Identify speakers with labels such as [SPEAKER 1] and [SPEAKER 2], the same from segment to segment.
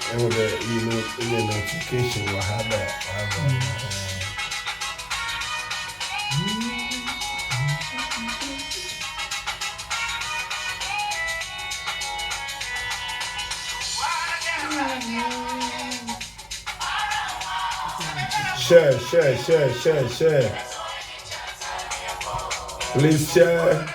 [SPEAKER 1] And with the notification will have that. Share. Please share.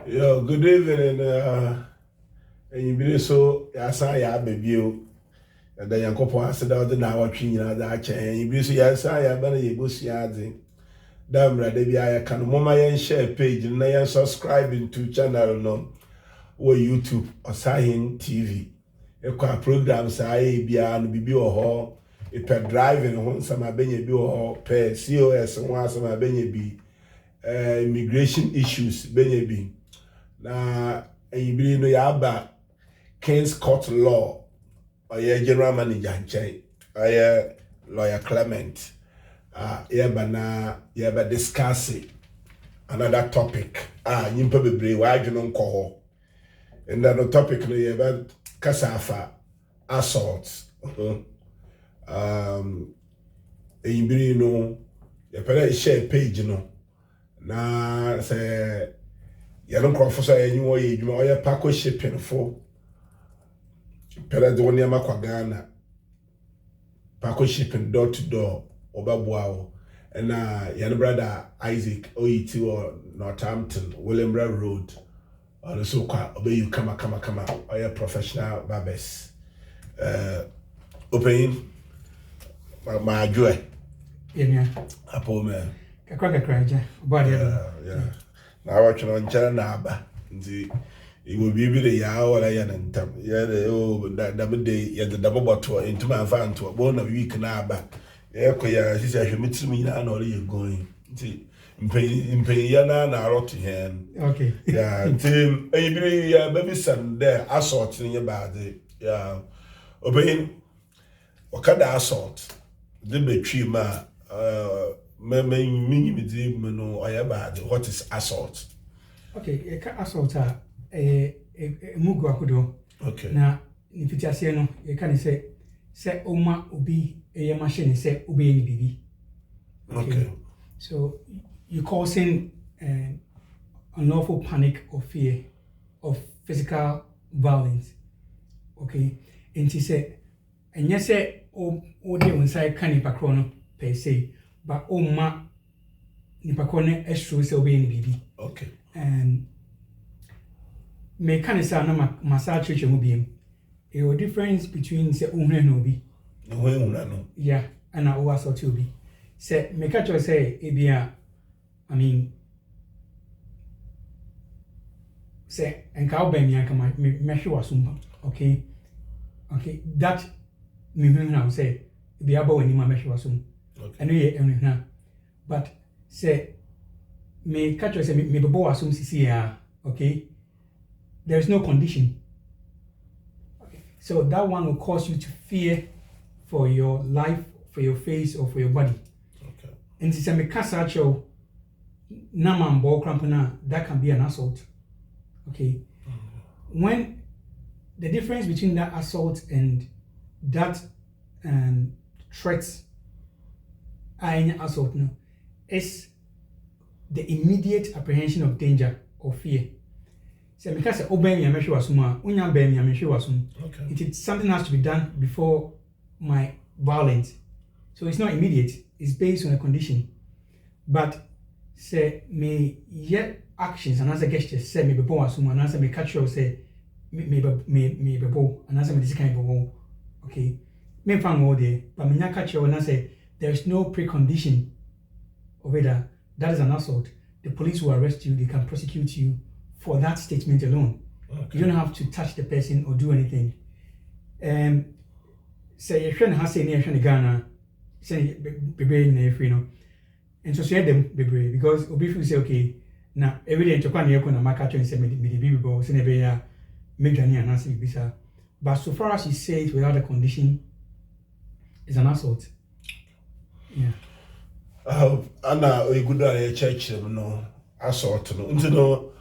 [SPEAKER 1] Yo, good evening. And you be so ya baby. And then Yankopo has said out the now watching that chain. You be so ya better you boost yarding. Damn, Radebia can mama share page and I subscribing to channel no or YouTube or Sahin TV. A programs I be and be or a per driving home some benye be or per COS and one some benye be immigration issues benye be. Na you no yaba King's Court Law or your general manager nche or lawyer Clement yaba discuss another topic nyimpa bebre wa adweno nko and the topic no yaba kasafa assault you no yapa share page no na say Yalon Crawford anymore, you are Paco shipping for Peladonia Maquagana Paco shipping door to door, Obabuao, and your brother Isaac Oiti or Northampton, Williambra Road, or the Soka, obey you come, or your professional barbers. Opening my joy.
[SPEAKER 2] Yeah,
[SPEAKER 1] Apple man.
[SPEAKER 2] A cracker cracker, body.
[SPEAKER 1] Yeah. Now watching on Chanaba. It will be the hour I and tam. Yeah, that double day, yeah, the double bottle into my van to a bone of week and back. Yeah, she said, you meet me now, or you going. In pay yana, I wrote to him.
[SPEAKER 2] Okay.
[SPEAKER 1] Yeah, Tim, baby son there, assault in your body. Yeah, obeying Wakada assault. The betray ma, what is assault?
[SPEAKER 2] Okay, assault mugu akudo.
[SPEAKER 1] Okay.
[SPEAKER 2] Na nifitiase no you can say oma obi machine say obi any baby.
[SPEAKER 1] Okay.
[SPEAKER 2] So you causing unlawful panic or fear of physical violence. Okay. And she said, and yes, say o de inside canipa chrono per se, but ma nipakone estro say obi any baby.
[SPEAKER 1] Okay.
[SPEAKER 2] And me can say na massage church mu biem. A difference between say ohun and obi.
[SPEAKER 1] No.
[SPEAKER 2] Yeah, and I was sort obi. Say me catch say ebia I mean say enka oba mi anka me hwe wasumpa. Okay. Okay, that me now say ebia ba wani ma me hwe wasum.
[SPEAKER 1] Okay.
[SPEAKER 2] Eno ye enhuna. But say me catch say me bebo wasum sisi ya okay, there is no condition. Okay. So that one will cause you to fear for your life, for your face, or for your body.
[SPEAKER 1] Okay.
[SPEAKER 2] And it's a mekasacho naman ball crampana, that can be an assault. Okay. When the difference between that assault and that threat assault no, is the immediate apprehension of danger or fear. So because obeying your measure was more, it is something has to be done before my violence. So it's not immediate, it's based on a condition. But say me yet actions and as a gesture say me before assume and as me catch you say me before and as me this kind of okay. Me found all day, but me not catch you and I say there is no precondition of it that is an assault. The police will arrest you, they can prosecute you for that statement alone. Okay. You don't have to touch the person or do anything. Say your friend has say near Ghana, say baby you know. And so share them because Obi will say okay, now every day to come here and market and say me the baby boy say never make Johnny and answer bisa. But so far as she says without a condition, it's an assault. Yeah.
[SPEAKER 1] Anna we good at church no assault no. Into no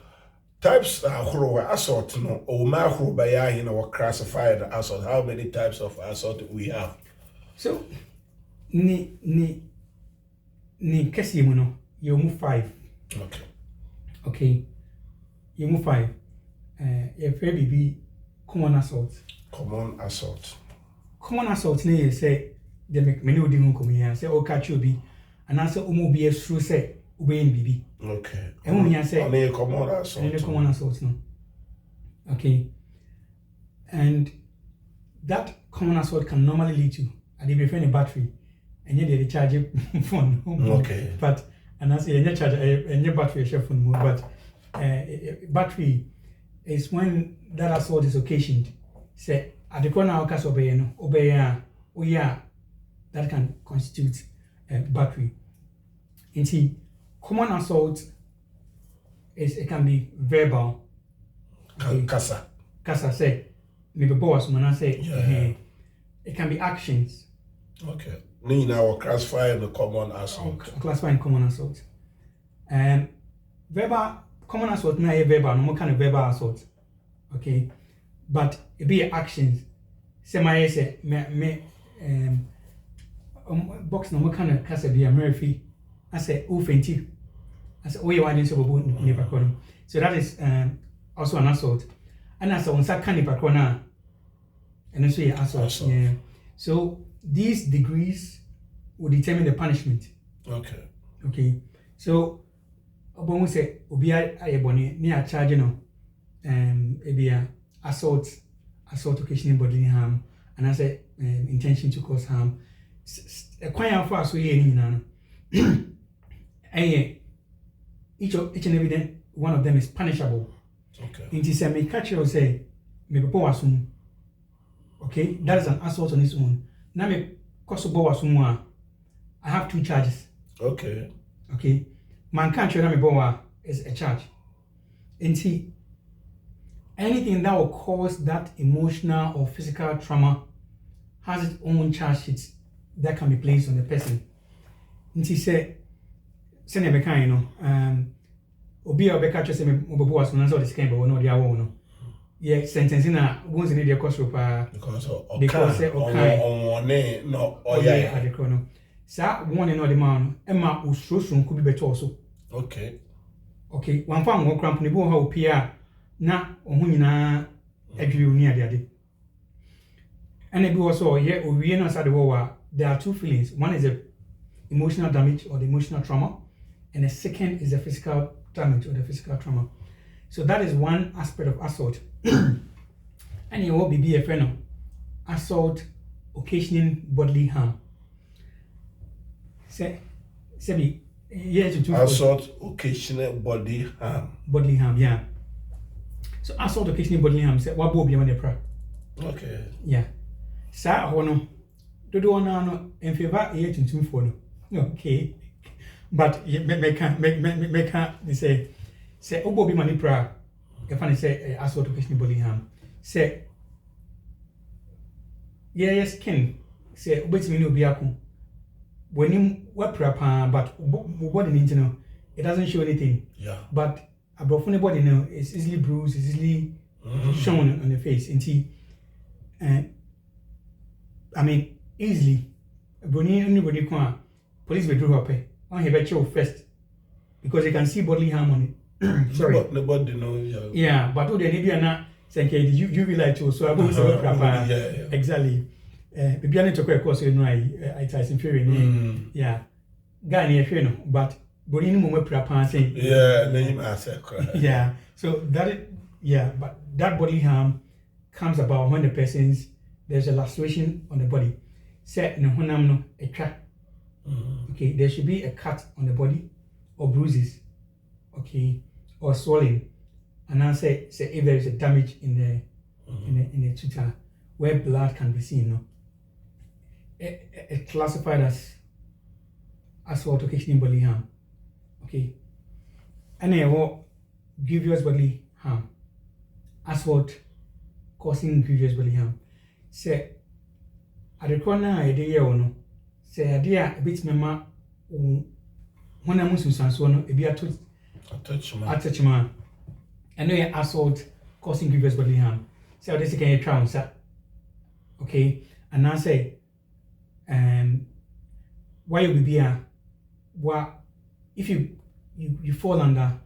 [SPEAKER 1] types assault no or macro by you know classified assault. How many types of assault we have?
[SPEAKER 2] So ni kesi mu no you move 5. Okay. You move 5. If be common assault.
[SPEAKER 1] Common assault.
[SPEAKER 2] Common assault ne say they make many odi hu come here say o catch you be and answer umu be through say obeying bibi.
[SPEAKER 1] Okay.
[SPEAKER 2] And when you say
[SPEAKER 1] only common assault.
[SPEAKER 2] Only common assault no. Okay. And that common assault can normally lead to and they prefer a battery and yet they recharge phone.
[SPEAKER 1] Okay.
[SPEAKER 2] But and I say any charge any battery share phone mode but battery is when that assault is occasioned. Say at the corner of obey that can constitute battery. And see, common assault is it can be verbal.
[SPEAKER 1] Okay. Kasa
[SPEAKER 2] say maybe boss when I say it can be actions.
[SPEAKER 1] Okay. Now classifying the common assault.
[SPEAKER 2] Classifying common assault. Verbal common assault na verbal, no more kind of verbal assault. Okay. But it be actions. Say my say me box no more kind of kasa be a Murphy. I say fenti. I say you want to so that is also an assault. And as on that kind of corner and also assault. Yeah. So these degrees will determine the punishment. Okay. So we say obi ayeboni ni a charge no assault occasioning bodily harm and I say intention to cause harm. A kwanya for so ye ni na each and every one of them is punishable.
[SPEAKER 1] Okay.
[SPEAKER 2] It is a me catch you say me before assume. Okay, that is an assault on its own. Now me kosobo assume I have 2 charges.
[SPEAKER 1] Okay.
[SPEAKER 2] Man can't show me bowa is a charge. And see anything that will cause that emotional or physical trauma has its own charge sheets that can be placed on the person. And she said, "Send a mechanic, obi a beka say me bobo as na so this kind but no dia wo no yeah sentencing na won't need the cost
[SPEAKER 1] because
[SPEAKER 2] okay
[SPEAKER 1] no
[SPEAKER 2] no sa one no the man emma usrosun ku bi beto so
[SPEAKER 1] okay
[SPEAKER 2] one fan wo cramp ne bi wo ha opia na ohu nyina adwiri oni ade and e bi wo so yeah owie no sa de wo there are 2 feelings. One is the emotional damage or the emotional trauma and the second is the physical damage or the physical trauma. So that is one aspect of assault. And you will be a friend of assault occasioning bodily harm. Say
[SPEAKER 1] assault occasioning bodily harm.
[SPEAKER 2] Bodily harm, yeah. So assault occasioning bodily harm. Say what be on the
[SPEAKER 1] okay.
[SPEAKER 2] Yeah. Sa hono do no in favor here to for no. Okay. But make they say obo bi mani pra if I say assault occasional bodily harm, say yes skin say obetimi no biako when him weprapa but body it doesn't show anything.
[SPEAKER 1] Yeah.
[SPEAKER 2] But a broken body now is easily bruised, is easily shown on the face. And I mean easily anybody can police will do up on he bet you first because they can see bodily harm on it. Sorry.
[SPEAKER 1] The body knows.
[SPEAKER 2] Yeah, but all the Libya now say you be like too, so I will say
[SPEAKER 1] yeah.
[SPEAKER 2] Exactly. Maybe I need to quite course you know I it's inferior. Yeah. Guy near no, but body no more prapa saying
[SPEAKER 1] name as
[SPEAKER 2] yeah. So but that bodily harm comes about when there's a laceration on the body. Say no honam no a cut. Okay, there should be a cut on the body or bruises, okay, or swelling. And I say if there is a damage in the tutor where blood can be seen, no, it's classified as assault occasioning bodily harm. Okay, and what grievous bodily harm, assault causing grievous bodily harm. Say at the corner idea or no. Say idea a bit mema when I'm so no be attachment and no assault causing grievous bodily harm. Say this can try sir. Okay, and now say why you be here what if you fall under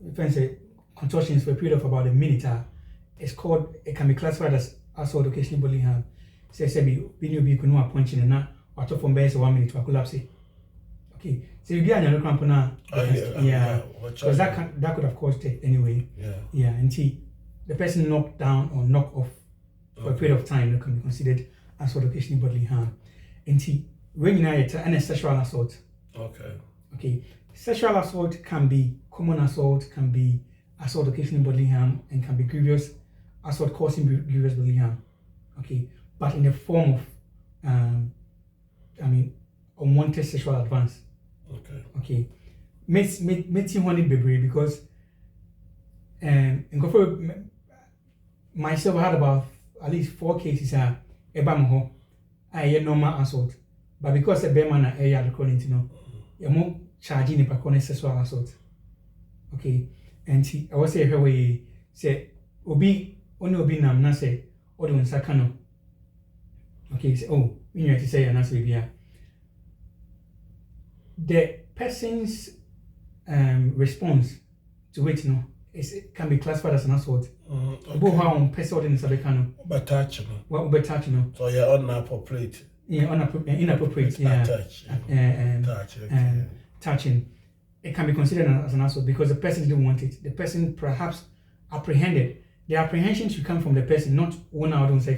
[SPEAKER 2] if say contortions for a period of about a minute it can be classified as assault occasioning bodily harm. Say be no punching and now or from base 1 minute to collapse. Okay, so you be on your cramp now. Because that could have caused it anyway. Yeah, and the person knocked down or knocked off for a period of time that can be considered assault occasioning bodily harm. And when you know sexual assault. Okay, sexual assault can be common assault, can be assault occasioning bodily harm, and can be grievous assault causing grievous bodily harm. Okay, but in the form of unwanted sexual advance. Okay. Makes him want it baby because myself I had about at least 4 cases normal assault. But because the bear man had recording you're more charging a sexual assault. Okay. And I was say her way say obi nam na say or the sakano. Okay, say you know to say an answer the person's response to it can be classified as an assault.
[SPEAKER 1] But touch
[SPEAKER 2] So
[SPEAKER 1] you're inappropriate.
[SPEAKER 2] Inappropriate. Touching. It can be considered as an assault because the person didn't want it. The person perhaps apprehended. The apprehension should come from the person, not one out on say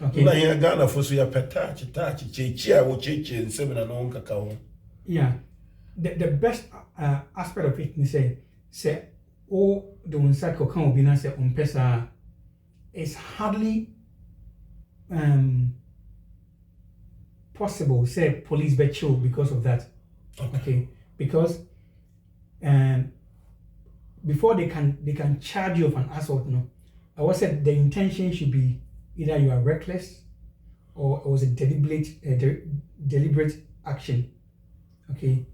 [SPEAKER 1] Okay. Na here Ghana for so ya touch chechi wo chechi nsem na no nkaka ho.
[SPEAKER 2] Yeah. The best aspect of it is say the uncycle can obi na say pesa is hardly possible say police bet you because of that. Okay. Because before they can charge you of an assault, I was said the intention should be either you are reckless or it was a deliberate action. Okay,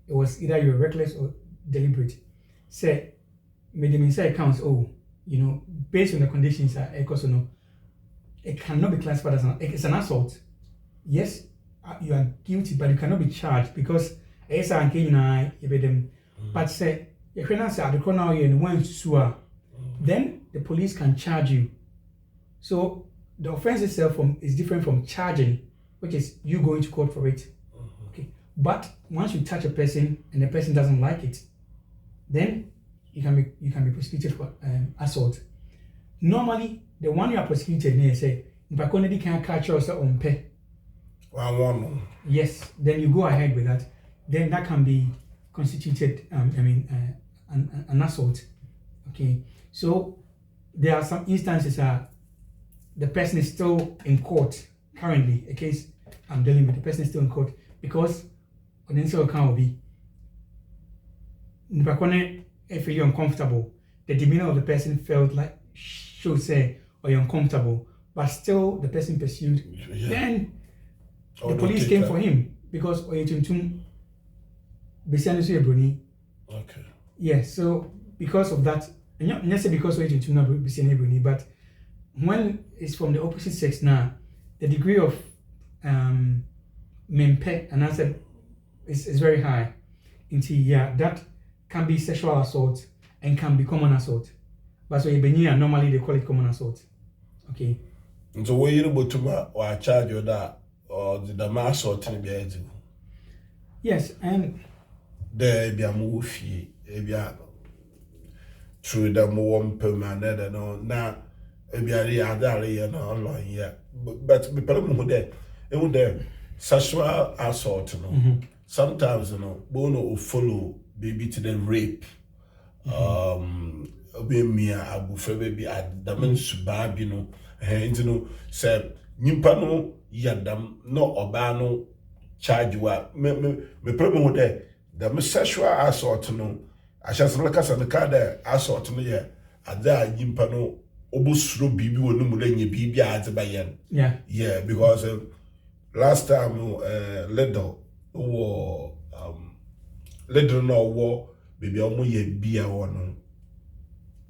[SPEAKER 2] it was either you're reckless or deliberate. Say, maybe say counts. Based on the conditions, it cannot be classified as it's an assault. Yes, you are guilty, but you cannot be charged because but say if you're not at the corner and one sua, then the police can charge you. So the offense itself is different from charging, which is you going to court for it. Okay. But once you touch a person and the person doesn't like it, then you can be prosecuted for assault. Normally, the one you are prosecuted near say, if I can't catch you on pay. Yes, then you go ahead with that. Then that can be constituted an assault. Okay. So there are some instances the person is still in court currently. A case I'm dealing with, the person is still in court because on the inside account will be if you're uncomfortable, the demeanor of the person felt like should say, or you're uncomfortable, but still the person pursued.
[SPEAKER 1] Yeah.
[SPEAKER 2] Then the police came for him because Oyetuntum Besianusu Ebroni.
[SPEAKER 1] Okay.
[SPEAKER 2] Yeah, so because of that, and not necessarily because Oyetuntum Besianusu Ebroni, but when it's from the opposite sex now, the degree of mempe and answer is very high. Yeah, that can be sexual assault and can be common assault. But so normally they call it common assault. Okay.
[SPEAKER 1] So what you able to or charge you that or the mass assault in the
[SPEAKER 2] yes, and
[SPEAKER 1] there be a movie, through the more permanent and all now. Maybe I read online, yeah. But the problem with that, it would there sexual assault, Sometimes, Bono will follow baby to the rape. Be me abu fe baby adamen suba say nyimpa no yadam no oba no charge wa me problem with that the sexual assault no ashasana kasa the card assault no ye ada nyimpa no obusuro bibi wonu mu lenye bibi azebayen yeah because last time little little no war baby omo ye bia wono.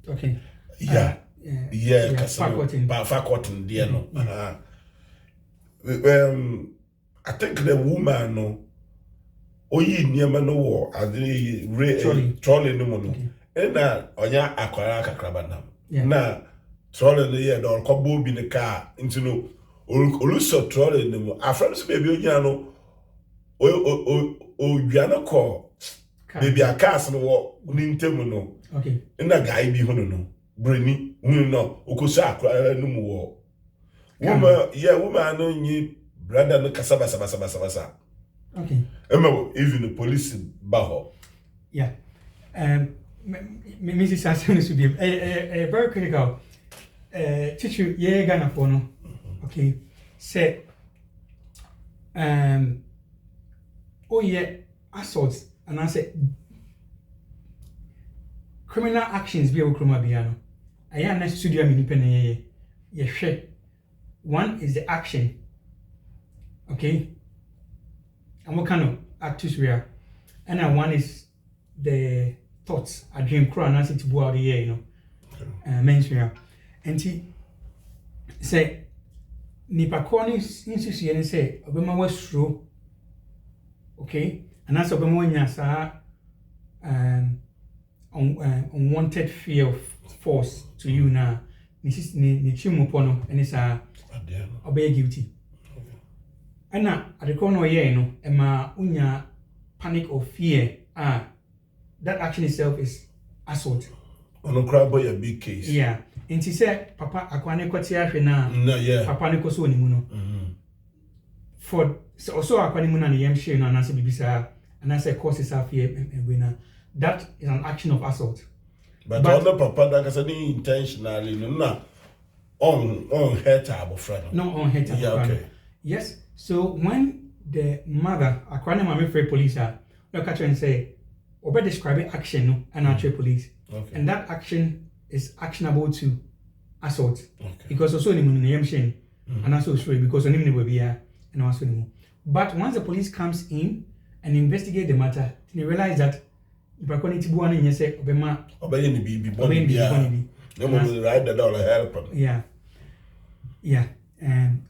[SPEAKER 2] Okay.
[SPEAKER 1] Yeah. Faculty there no. I think the woman no. Oyi niema no wo ade trolley no mo no. Na onya akwara kakraba nam. Na trolley no ye do ko bo bi ne car into no oluso trolley no mo. Afram so baby onya no o dwana ko baby a cars no wo ni ntemu no.
[SPEAKER 2] Okay.
[SPEAKER 1] Na guy bi hono no. Breni no okosa akra no mu wo. Woman no nyi brother no kasaba.
[SPEAKER 2] Okay.
[SPEAKER 1] Even the police baho.
[SPEAKER 2] Yeah. Mrs. Sassano should be very critical. Chichu ye Ghana for no. Okay. Say oh yeah, assaults and I say criminal actions be okroma biano. Aya na studio mi nipa na ye hwe. One is the action. Okay? And what kind of actions we are? And one is the thoughts. I dream crow and I say to go out the year, mention. And he say nipa koni insusu ye say obema was true. Okay? And that's obema nya sa unwanted fear of force to you now. Ni chimupono and it's obey guilty. And now at the corner ema unya panic or fear. That action itself is assault.
[SPEAKER 1] On a crab boy a big case.
[SPEAKER 2] Yeah. And he said, Papa akwane kwati na.
[SPEAKER 1] No, yeah.
[SPEAKER 2] Papa ne koso ni muno. For so also akwane muna ni yem share no anase bibisa and I say causes are fear and winner. That is an action of assault.
[SPEAKER 1] But other papa that is intentionally no on hurt our friend.
[SPEAKER 2] No on hurt.
[SPEAKER 1] Yeah, okay.
[SPEAKER 2] Yes. So when the mother akwane mama free police look at you and say obe describe action no and actual police.
[SPEAKER 1] Okay.
[SPEAKER 2] And that action is actionable to assault.
[SPEAKER 1] Okay.
[SPEAKER 2] Because also ni munu yem share and also sorry because only will be and also ni. But once the police comes in and investigate the matter, they realize that the quality buani nye say obema
[SPEAKER 1] obey ni bibi boni bi no mo right the dollar help.
[SPEAKER 2] Yeah.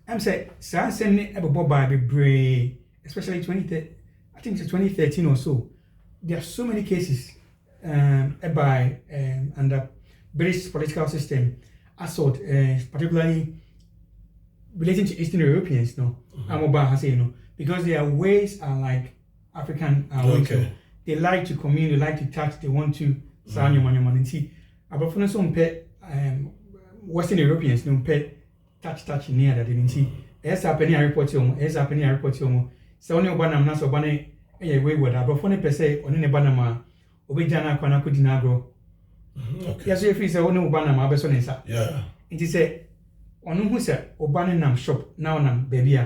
[SPEAKER 2] I'm say send me ebo by be especially 2013 or so. There are so many cases by under British political system assault, particularly relating to Eastern Europeans, because their ways are like African ways. They like to commune, they like to touch, they want to sound your money. See, about for some Western Europeans don't pay touch near that didn't see. As happening, I report you. So only one am not so bunny a wayward, but for per se, on a banama, Obijana Kwanako Dinagro. Yes, if it's a only banama, Besonesa.
[SPEAKER 1] Yeah.
[SPEAKER 2] It is a on who said, Obanam shop, now nam, baby.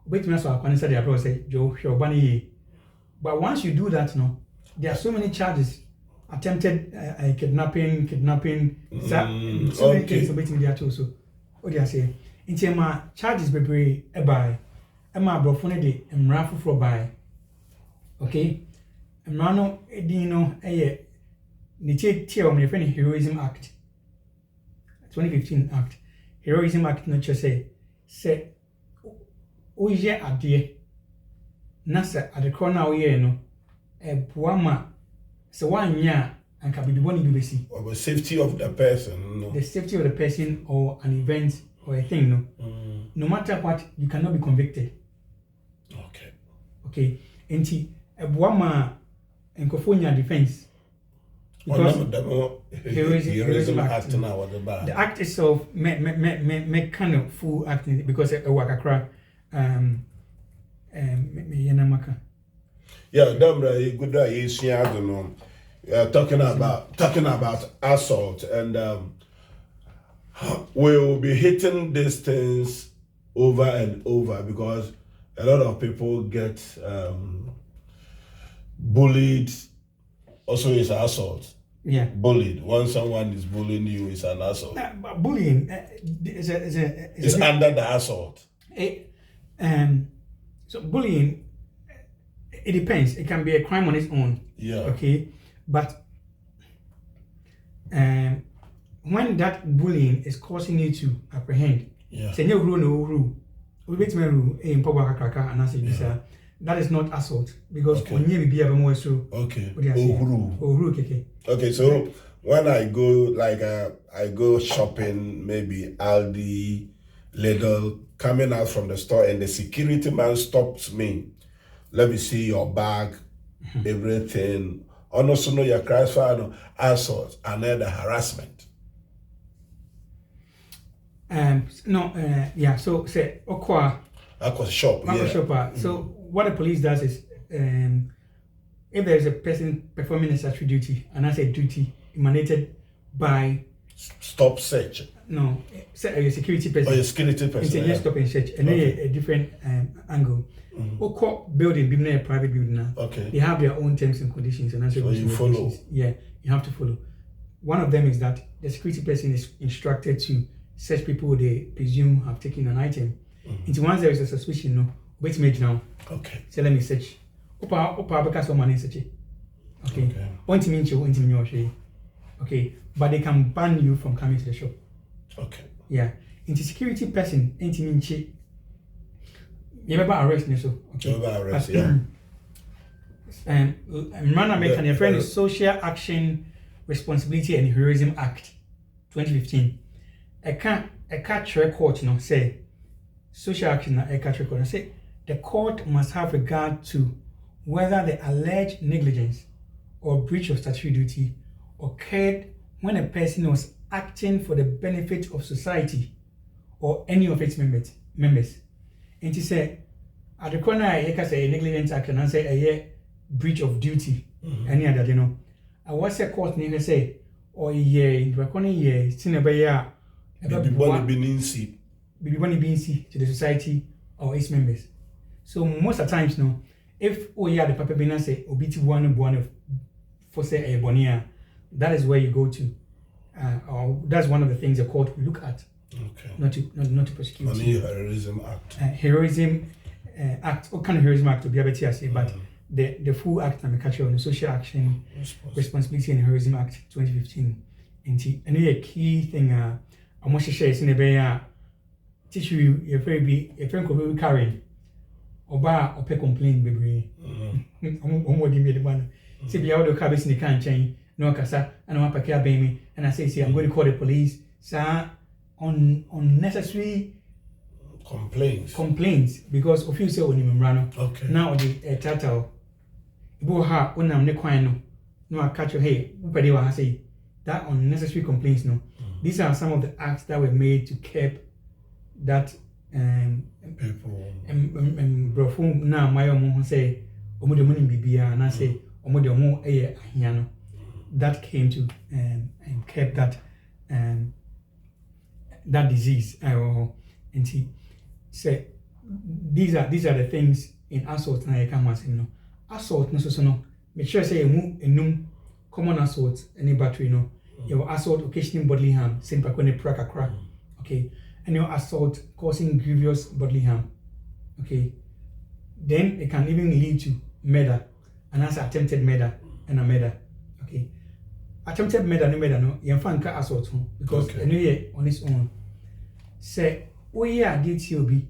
[SPEAKER 2] Wait, Master Kwanisa, the say, Joe, your bunny. But once you do that, no, there are so many charges attempted kidnapping, so many
[SPEAKER 1] okay.
[SPEAKER 2] things about media too. So, what do you say? In terms of charges, be by Emma Brofone de Mrafu for by. Okay, Mrano Edino Niche Tier on the Heroism Act 2015 Act. Heroism Act no just say oye ade nasa ade corner oye no buama so one year and can be one bibesi
[SPEAKER 1] or the safety of the person, no.
[SPEAKER 2] The safety of the person or an event or a thing, no. No matter what, you cannot be convicted. Okay. Enti buama enkofonya defense. Because Heroism Act now the act itself me kind of full acting because wakakra
[SPEAKER 1] yeah, Damra, good day, I don't know. Talking about assault, and we will be hitting these things over and over because a lot of people get bullied. Also, it's assault.
[SPEAKER 2] Yeah,
[SPEAKER 1] bullied. Once someone is bullying you, it's an assault.
[SPEAKER 2] Bullying
[SPEAKER 1] is under the assault.
[SPEAKER 2] So bullying, it depends. It can be a crime on its own.
[SPEAKER 1] Yeah.
[SPEAKER 2] Okay, but when that bullying is causing you to apprehend, say no rule, we bet me rule in public kaka and answer this. That is not assault because when you be able to
[SPEAKER 1] Okay, so when I go, like, I go shopping, maybe Aldi, Lidl, coming out from the store, and the security man stops me. Let me see your bag, everything. Also know your cries for assault and then the harassment.
[SPEAKER 2] So say Aqua
[SPEAKER 1] shop.
[SPEAKER 2] So what the police does is if there is a person performing a statutory duty, and I say duty emanated by
[SPEAKER 1] stop search.
[SPEAKER 2] No, a security person.
[SPEAKER 1] Or a security person.
[SPEAKER 2] It's a stop and search, and a different angle. Or building, being a private building now.
[SPEAKER 1] Okay.
[SPEAKER 2] They have their own terms and conditions, and
[SPEAKER 1] so you follow.
[SPEAKER 2] Yeah, you have to follow. One of them is that the security person is instructed to search people they presume have taken an item. Into once there is a suspicion, no, wait a minute now.
[SPEAKER 1] Okay.
[SPEAKER 2] So let me search. Opa because someone is searching. Okay. Okay. But they can ban you from coming to the shop.
[SPEAKER 1] Okay.
[SPEAKER 2] Yeah. Into security person, you never arrest me so. Okay.
[SPEAKER 1] Never arrest, yeah.
[SPEAKER 2] Rana make a friend is Social Action Responsibility and Heroism Act 2015. I can't record, say social action I can't record. I say the court must have regard to whether the alleged negligence or breach of statutory duty occurred when a person was acting for the benefit of society or any of its members. And to say, at the corner, I say a negligence action and say a breach of duty. Any other, I was a court nigga say, or Bibi being to the society or its members. So most of the times, if the papa bina say obiti one for say a bonia, that is where you go to, or that's one of the things the court will look at.
[SPEAKER 1] Okay.
[SPEAKER 2] Not to prosecute.
[SPEAKER 1] On the Heroism Act.
[SPEAKER 2] Heroism Act. What kind of Heroism Act to be able to say, but the full act and the catch on the Social Action Responsibility and Heroism Act 2015. And a key thing I want to share is in the bay tissue your friend could be carrying or bar or pay complaint baby. What do you mean the one? See be out of cabins in the can chain, no cassa, and I'm a baby, and I say I'm going to call the police, sir, on unnecessary complaints because of you say on him.
[SPEAKER 1] Okay.
[SPEAKER 2] Now the title Boha unam nequino no I catch your hey, Upadiwa say that unnecessary complaints no. These are some of the acts that were made to curb that
[SPEAKER 1] people
[SPEAKER 2] brofo na my omo say omo de money bibia and I say omo de omo eye ahiano that came to and kept that that disease and he say these are the things in assault na you can once assault no so no make sure say emu enum common assault, any battery, no. Your assault occasioning bodily harm, simple when crack. Okay. And your assault causing grievous bodily harm. Okay. Then it can even lead to murder, and that's attempted murder and a murder. Okay. Attempted murder no, you find assault because anyway on its own. Say, oh yeah, DTOB.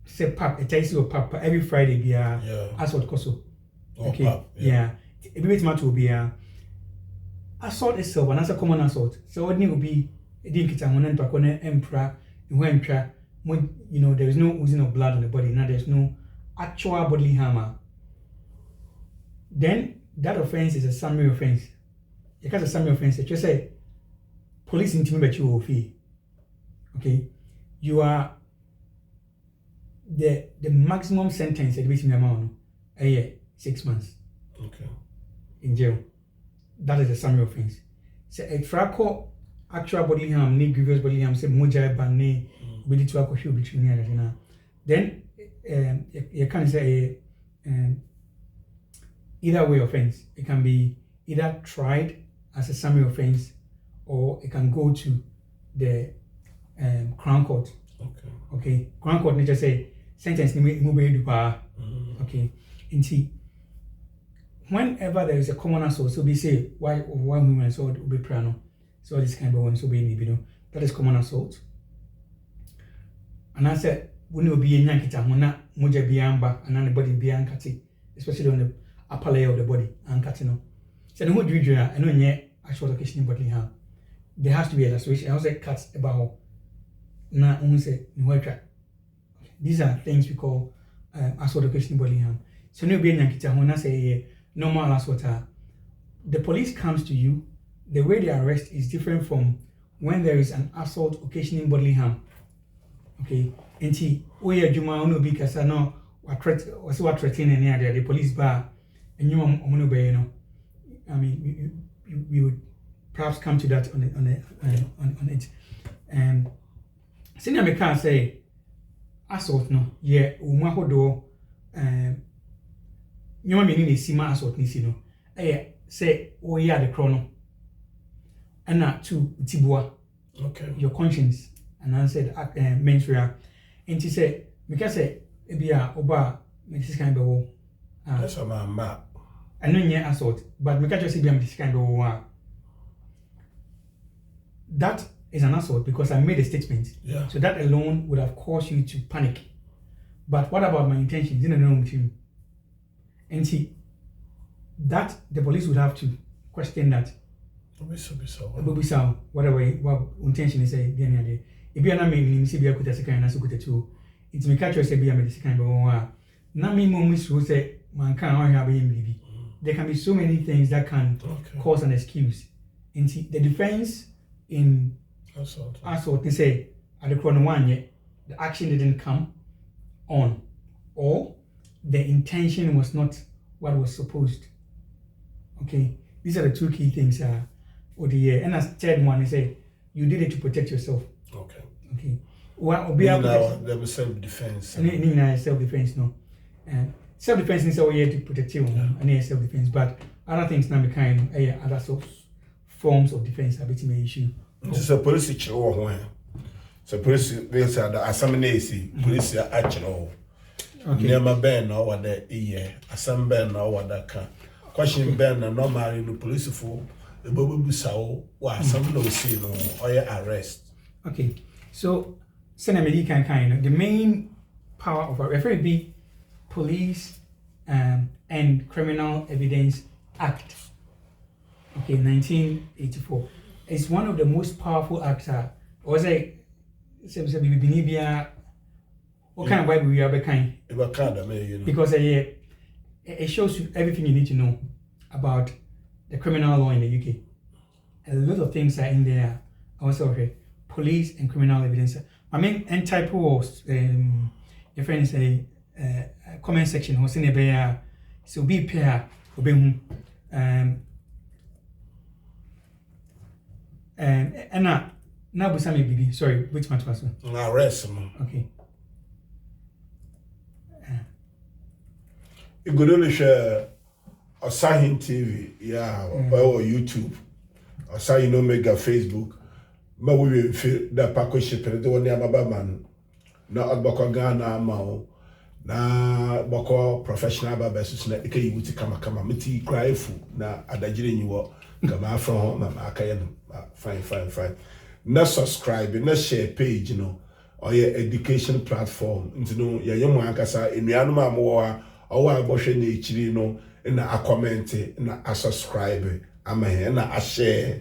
[SPEAKER 2] Say pap, it takes you pap every Friday be assault koso. Okay. Pap, yeah. Every bit will be assault itself, and that's a common assault. So what will be a dinkita when pakone emperor when there is no oozing of blood on the body, now there's no actual bodily harm. Then that offense is a summary offense. Because a summary offense, it just say police intimidate you of fee. Okay. You are the maximum sentence at which amount a year, 6 months.
[SPEAKER 1] Okay.
[SPEAKER 2] In jail. That is a summary offense. So a fracco actual bodily harm, ne grievous bodily harm, say moja bane, ability to alcohol between you. Then you can say either way offense. It can be either tried as a summary offense, or it can go to the Crown Court. Okay. Crown Court need to say sentence okay. And whenever there is a common assault, so we say why women assault will be prano. So this kind of one so be that is common assault. And I said when you be a yankita mona moja biamba and anybody be ankati, especially on the upper layer of the body and catino. So the whole dream I know yet a short occasion bodily harm. There has to be a laceration. I also cuts about na say these are things we call assault occasioning bodily harm. So no be yankita when I say normal assault. The police comes to you. The way they arrest is different from when there is an assault occasioning bodily harm. Okay, and oya juma ono bi kasa no what threatening any other the police bar and you omono be I mean we would perhaps come to that on it. Senior me can say assault no yeah uma hodo nyoma me ni sima assault ni si no say oya the chrono and not to tibua.
[SPEAKER 1] Okay.
[SPEAKER 2] Your conscience and answered menstrual. And she said, because ebia oba this kind of
[SPEAKER 1] that's a man.
[SPEAKER 2] I know yeah assault, but me catch you this kind of that is an assault because I made a statement.
[SPEAKER 1] Yeah.
[SPEAKER 2] So that alone would have caused you to panic. But what about my intentions? Didn't know with you. And see that the police would have to question that. Whatever what intention is say if you are not making see be a kuta second and kuta two it's me catch you say be a second but na me moments who say man can have baby. There can be so many things that can cause an excuse. And see the defense in assault they say at the chrono one the action didn't come on or the intention was not what was supposed. Okay, these are the two key things and as third one, they say you did it to protect yourself. Okay. Well,
[SPEAKER 1] there was self-defense.
[SPEAKER 2] Self-defense, no. And self-defense is all to protect you, and self-defense. But other things now become other forms of defense are between the issue.
[SPEAKER 1] It's a police chill when. So police they say that assemblage police are actual. Okay. Never been or what that assembly ben or what that can. Question ben normally the police for. The Bobo Sao was some no see no or arrest.
[SPEAKER 2] Okay, so Senator kind the main power of our FAB Police and Criminal Evidence Act. Okay, 1984. It's one of the most powerful acts. Or say what kind of Bible we are kind? Because it shows you everything you need to know about the criminal law in the UK. A lot of things are in there. Also, police and criminal evidence. I mean, and type was your friend say comment section was in a so be pair and now Busami BB. Sorry, which much was
[SPEAKER 1] arrest?
[SPEAKER 2] Okay.
[SPEAKER 1] You could only share. Osahin TV, yeah, or YouTube. Osahin Omega Facebook. Ma we feel that Paco Shipper, the one near man. Na Boko Ghana Mao. Na Boko professional barbers, na Ike Yuti Kama, Miti cry fu, na Adajiri you come from home, Makayan. Fine. Na subscribe, na share page, you know, or your education platform. You know, your young Mankasa, in the animal more, or abortion nature, you know. Na a comment na a subscribe ama he na a share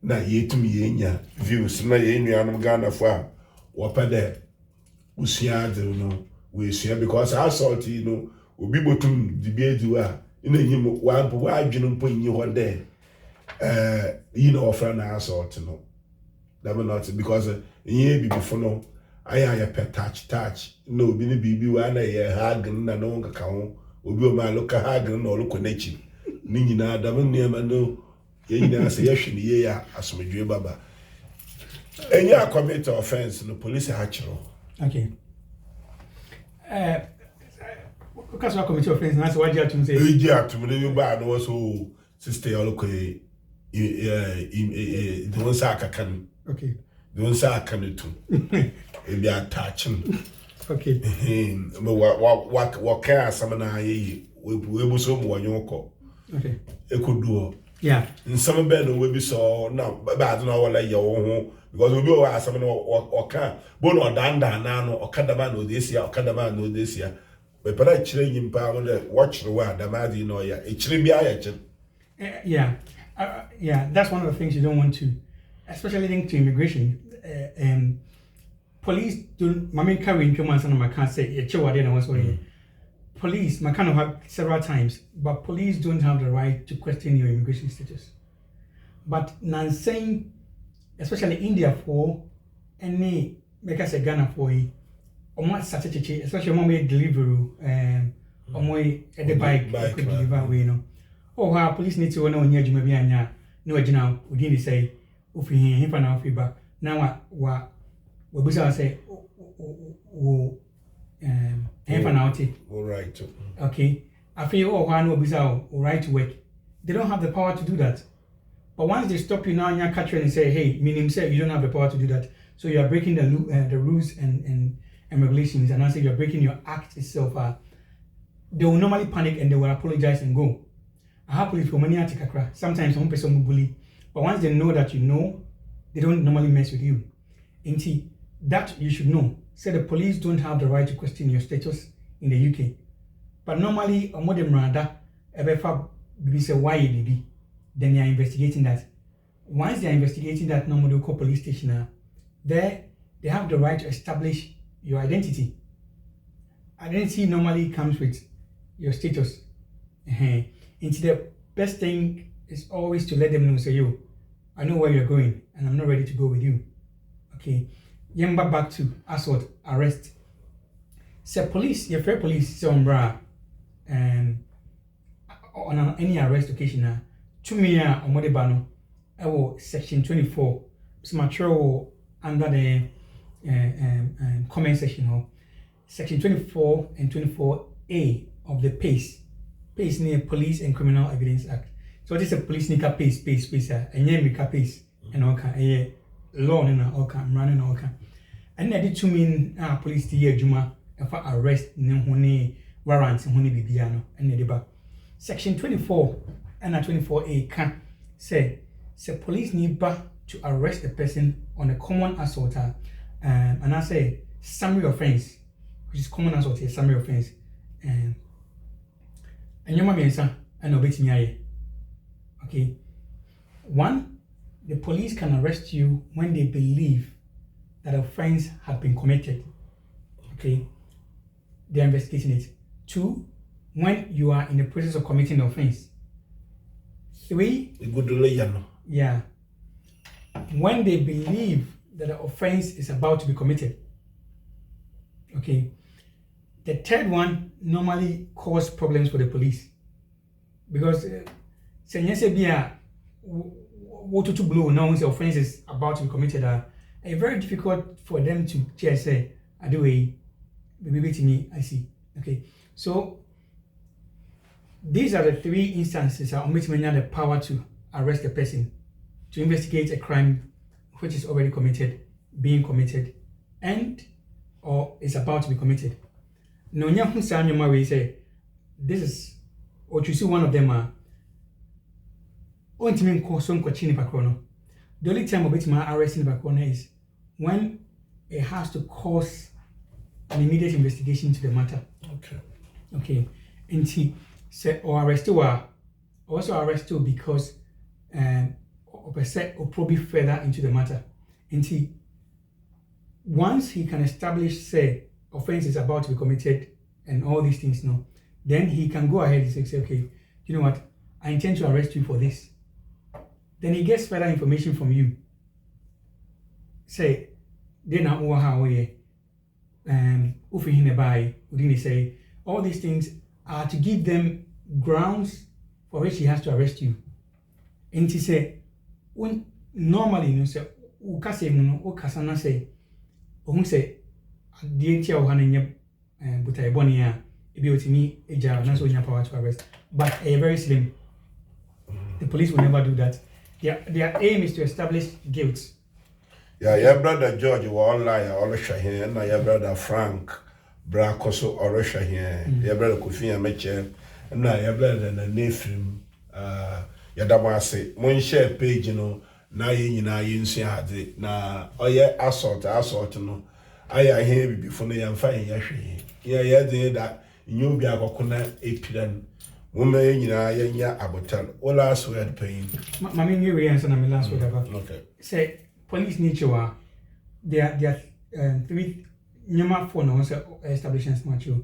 [SPEAKER 1] na yetumi yenya views na ye nuanom Ghana for wopa de usua de no we sua because assault you know obi botum dibia du a ina nyim wa adwenu mpo nyi ho de you know offer na assault no that not because yin bi before no aya pe touch no obi ni bibi wa na ye hag na no nkaka ho obi o ma look hard no look nechi ni nyina adam nneema no ye nyina se yehwe ni ye ya asomdwe baba enya commit offense no police ha chiro
[SPEAKER 2] okay because what commit offense na so waji atum say
[SPEAKER 1] eji atum ne ba no so sister yo look the one sa akakan
[SPEAKER 2] okay
[SPEAKER 1] the one sa akanetu e bi attaching
[SPEAKER 2] okay.
[SPEAKER 1] What can some na ye we so mo wanyoko.
[SPEAKER 2] Okay.
[SPEAKER 1] E could do.
[SPEAKER 2] Yeah.
[SPEAKER 1] In some bed we be so now bad no wala ye wo because we be o some no or can bo no danda na no okadaba no this year okadaba no this year. We para chire nyimpa on watch the word damadi no ya e chire bia ya che.
[SPEAKER 2] Yeah, that's one of the things you don't want to, especially linked to immigration. Police don't. My main carry in Cuman and I can't say police. I kind of have several times, but police don't have the right to question your immigration status. But saying, especially India for any make us a Ghana for you, or what strategy, especially when we deliver or we at the bike could deliver we know. Oh, how police need to know near you maybe anya no now we didn't say if we him for now feedback now what. We bisa say
[SPEAKER 1] All right.
[SPEAKER 2] Okay. I feel one will be right to work. They don't have the power to do that. But once they stop you now in your country and say, hey, meaning say you don't have the power to do that. So you are breaking the rules and regulations, and I say you're breaking your act itself. They will normally panic and they will apologize and go. I have police for many articles. Sometimes one person will bully, but once they know that you know, they don't normally mess with you. Inti. That you should know. Say the police don't have the right to question your status in the UK. But normally, a modern radar, we say why you did, then they are investigating that. Once they are investigating that, normally they call police station. There, they have the right to establish your identity. Identity normally comes with your status. Into the best thing is always to let them know, say, yo, I know where you're going, and I'm not ready to go with you. Okay. Yemba back to assault, arrest. Say police, your fair police, say on any arrest occasion, to me on Modebano, I will section 24, so mature under the comment section, section 24 and 24A of the PACE near Police and Criminal Evidence Act. So this is a police nika PACE, and yeah, PACE, and all kind, law and all kind, running all kind. And I did to mean police the year Juma for arrest Nehone warrants and Hone Bibiano and Nediba. Section 24 and 24A can say police need back to arrest the person on a common assault and I say summary offense, which is common assault, a summary offense. And your mama and obey me. Okay. 1, the police can arrest you when they believe that offense had been committed. Okay, they are investigating it. 2, when you are in the process of committing the offense. 3, yeah, when they believe that the offense is about to be committed. Okay, the third one normally cause problems for the police because what to blow now the offense is about to be committed. Very difficult for them to just say, I do a baby to me, I see. Okay. So these are the three instances on which we have the power to arrest a person, to investigate a crime which is already committed, being committed, and or is about to be committed. No, we say this is or you see one of them are the only time of which my arresting the is when it has to cause an immediate investigation to the matter. Okay. And he said or arrest you are also arrest you because or probably further into the matter. And he once he can establish say offense is about to be committed and all these things then he can go ahead and say okay, you know what, I intend to arrest you for this. Then he gets further information from you. Say, they now over how we wouldn't say all these things are to give them grounds for which he has to arrest you. And he say, when normally say ukasana say say the but I bonia me a jar power to arrest. But a very slim. The police will never do that. Their aim is to establish guilt.
[SPEAKER 1] Yeah, your brother George was online all here, and your brother Frank Bracoso or here, your brother Kofi Meche, and now your brother and Nephilim Yadamase, one share page, now you see now, oh yeah, assault, no. I hear before they am fine, yashi. Yeah, that you be a coconut epidan. Woman, abotan. All I swear the pain.
[SPEAKER 2] Mammy, you answer my last word about.
[SPEAKER 1] Okay.
[SPEAKER 2] Say, police nature, there are three number four no establishments macho.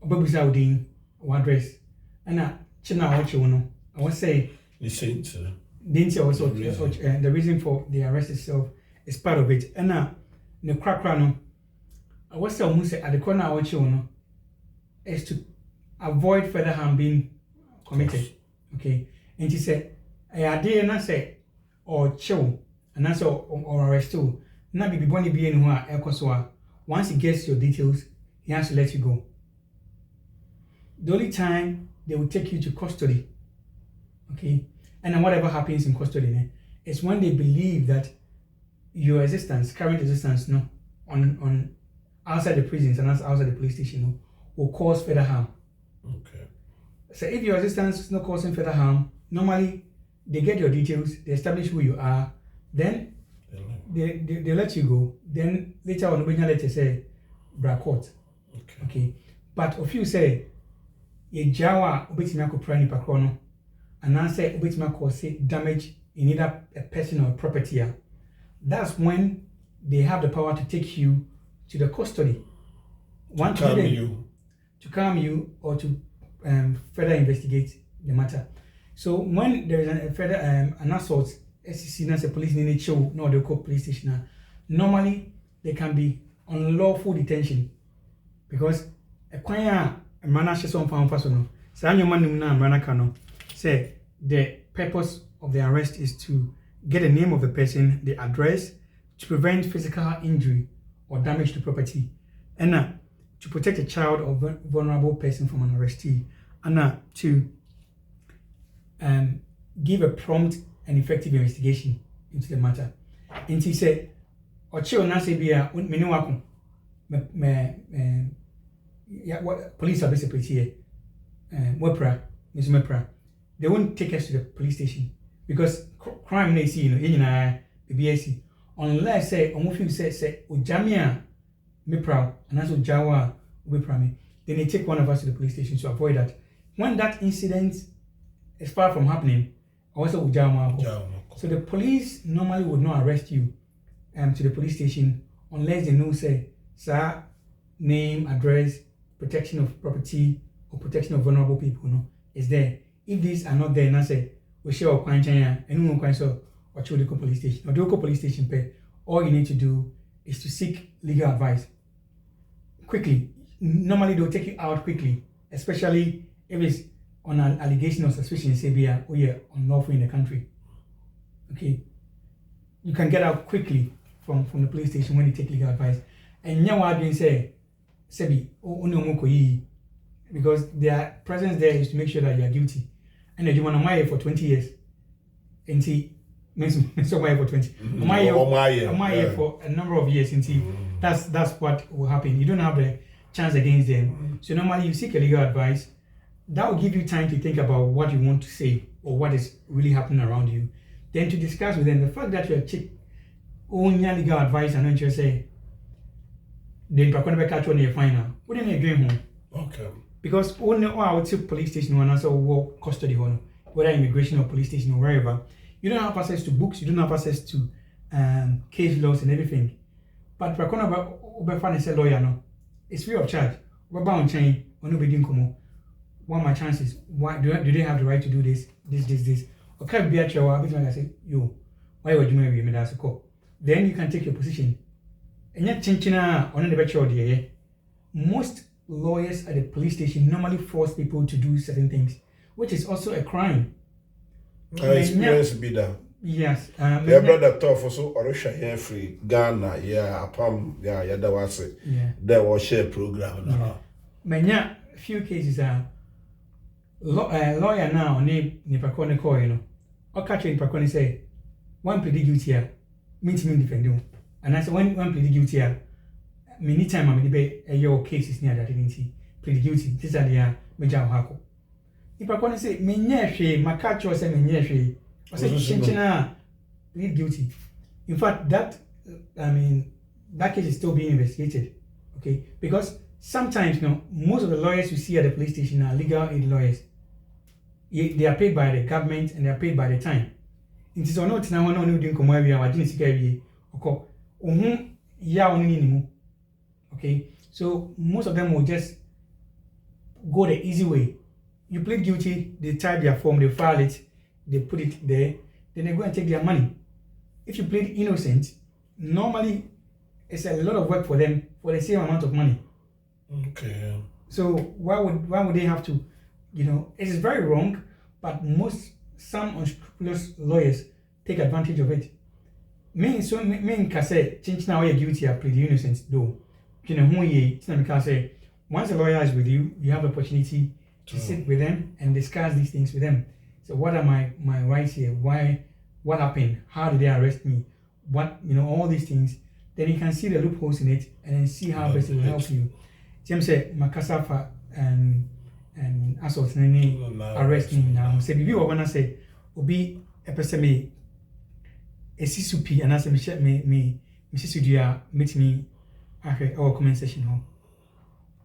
[SPEAKER 2] Babu Saudin, one dress. And China, what you know. I was say,
[SPEAKER 1] listen to
[SPEAKER 2] the also the reason for the arrest itself is part of it. And now, the crack run. I was say almost at the corner what you know is to avoid further harm being committed. Okay. And she said, I did not say or chill and also or arrest you. Not be bonny being who once he gets your details, he has to let you go. The only time they will take you to custody, okay, and then whatever happens in custody is when they believe that your current existence, on outside the prisons and outside the police station, will cause further harm.
[SPEAKER 1] Okay.
[SPEAKER 2] So if your existence is not causing further harm, normally they get your details, they establish who you are, then they let you go. Then later on, when you let you say, court. Okay. But if you say, ye jawa ubetimako prani pakrono, and answer ubetimako say damage in either a person or property, that's when they have the power to take you to the custody. To calm you or to further investigate the matter. So when there is a further an assault, SEC as a police need show no they call police station. Normally they can be unlawful detention because a kwanya mana sheson fa no. Sa nyoma nim na mana ka no. Say the purpose of the arrest is to get the name of the person, the address, to prevent physical injury or damage to property, and to protect a child or vulnerable person from an arrestee, and to give a prompt and effective investigation into the matter. And he said, "Ocho na se bia meni wako police are basically here. They won't take us to the police station because crime they see BBAC unless say say ujamia me proud and that's Jawa we prime. Then they take one of us to the police station to avoid that. When that incident is far from happening, also Ujama. So the police normally would not arrest you to the police station unless they know say sir name, address, protection of property or protection of vulnerable people is there. If these are not there, now say we share our China and no one so or to the police station or the police station pay. All you need to do is to seek legal advice quickly. Normally they'll take it out quickly, especially if it's on an allegation or suspicion, say be unlawful in the country. Okay, you can get out quickly from the police station when you take legal advice. And now what being say, Sebi, because their presence there is to make sure that you are guilty. And you want to marry for 20 years. And see, so marry for 20. Marry for a number of years. And see, that's what will happen. You don't have the chance against them. So normally you seek a legal advice. That will give you time to think about what you want to say or what is really happening around you. Then to discuss with them the fact that you're own legal advice and then just say, then you're going to catch on your final. What do you dream home?
[SPEAKER 1] Okay.
[SPEAKER 2] Because only I would say police station one also work custody one, whether immigration or police station or wherever, you don't have access to books, you don't have access to case laws and everything. But for a lawyer, no, it's free of charge. We're bound chain or nobody didn't come. What are my chances? Why do they have the right to do this? Okay, be at your bit I say, yo, why would you marry me? That's a call. Then you can take your position. And yet, chinchina on the better idea. Most lawyers at the police station normally force people to do certain things, which is also a crime.
[SPEAKER 1] Experience be that.
[SPEAKER 2] Yes.
[SPEAKER 1] Your brother tough also Orusha here free Ghana, yeah, Apam, yeah, that was it.
[SPEAKER 2] Yeah.
[SPEAKER 1] There was share program.
[SPEAKER 2] Many few cases are lawyer now ni pakone call, you know. Or catch in pakone say one plead guilty here, means me defend you. And I said one plead guilty here. Many time I'm debate your case is near that dignity. Plead guilty. This are the major hako. If I want to say me nyeshe, my catch or say me nyeshe, I say chinchina plead guilty. In fact, that case is still being investigated. Okay, because sometimes most of the lawyers you see at the police station are legal aid lawyers. They are paid by the government and they are paid by the time. It is not now one only doing come every hour. Didn't see every okay. Ya only. Okay, so most of them will just go the easy way. You plead guilty, they type their form, they file it, they put it there, then they go and take their money. If you plead innocent, normally it's a lot of work for them for the same amount of money.
[SPEAKER 1] Okay.
[SPEAKER 2] So why would they have to, it is very wrong, but some unscrupulous lawyers take advantage of it. Me can say, change now you're guilty, I plead innocent though. Once a lawyer is with you, you have the opportunity to sit with them and discuss these things with them. So what are my rights here? Why? What happened? How did they arrest me? What, all these things. Then you can see the loopholes in it and then see how best it will help you. James said, Makasafa and assault arrest me now. Say, if you were gonna say, Obi, a person me, a sisupi, and I say, me, Mrs. meet me. Okay, our comment session home.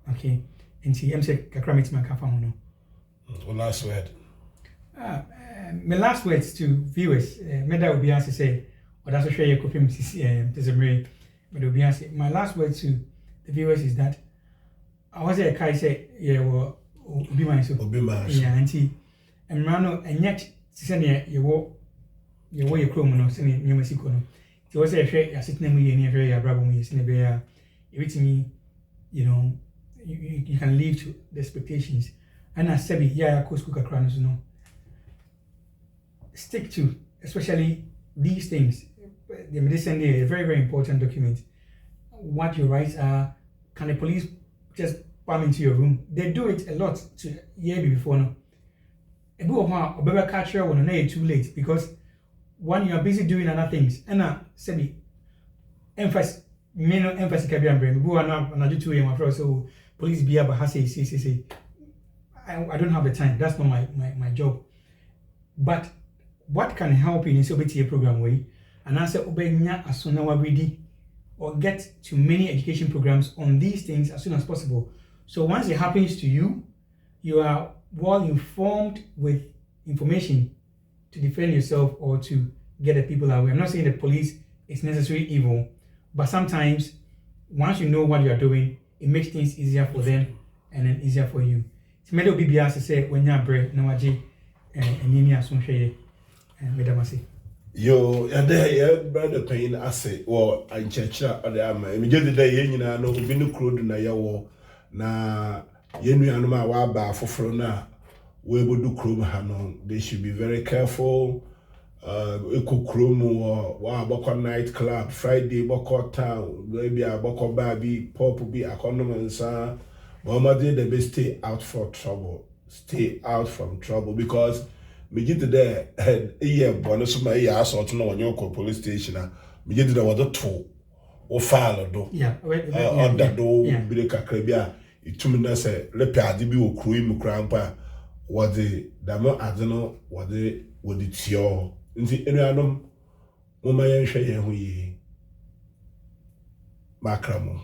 [SPEAKER 2] Okay, and see, I'm saying, Kakramit Makafa.
[SPEAKER 1] Last word.
[SPEAKER 2] My last words to viewers, Meda will be asked to say, or that's a share your copy, Mrs. But will be asked. My last words to the viewers is that I was a Kai say, yeah, well, be my so. Yeah, and see, and Rano, and yet, Sisania, you walk your chrome, sending you Mexico. It was a share, sitting in a area, bravo, me, in a bear. Me, you can live to the expectations. And I said, yeah, of course, cook a crown, stick to, especially these things. The medicine is a very, very important document. What your rights are. Can the police just palm into your room? They do it a lot to year before now. A bit of a better catcher when it's too late because when you are busy doing other things, and I said, emphasis can be brain. Go and do 2 a.m. So police be able to say, I don't have the time. That's not my job. But what can help in this OBTA program way? And I say obenya as soon as we're ready, or get to many education programs on these things as soon as possible. So once it happens to you, you are well informed with information to defend yourself or to get the people away. I'm not saying the police is necessarily evil. But sometimes, once you know what you are doing, it makes things easier for them and then easier for you. So, many people to say, when you're brave, no waji, and you need some share, and Madam say.
[SPEAKER 1] Yo, your brother paying assay, or I church or the armor. Immediately, you know, we no crude na yawo na yenu anuma waba for frona. We will do chrome hanon. They should be very careful. Eco Chromo or Boko night club, Friday Boko town, maybe a Boko baby, Pop be a condom and Muhammad they be stay out for trouble. Stay out from trouble because me get there and bonus my assault no on your police station. Me get there was the two or file do. On that do break a crabia. It to me say repair the be o cream crampa. What the damo adeno what the would it your in the area Mama yan share hu yi makramo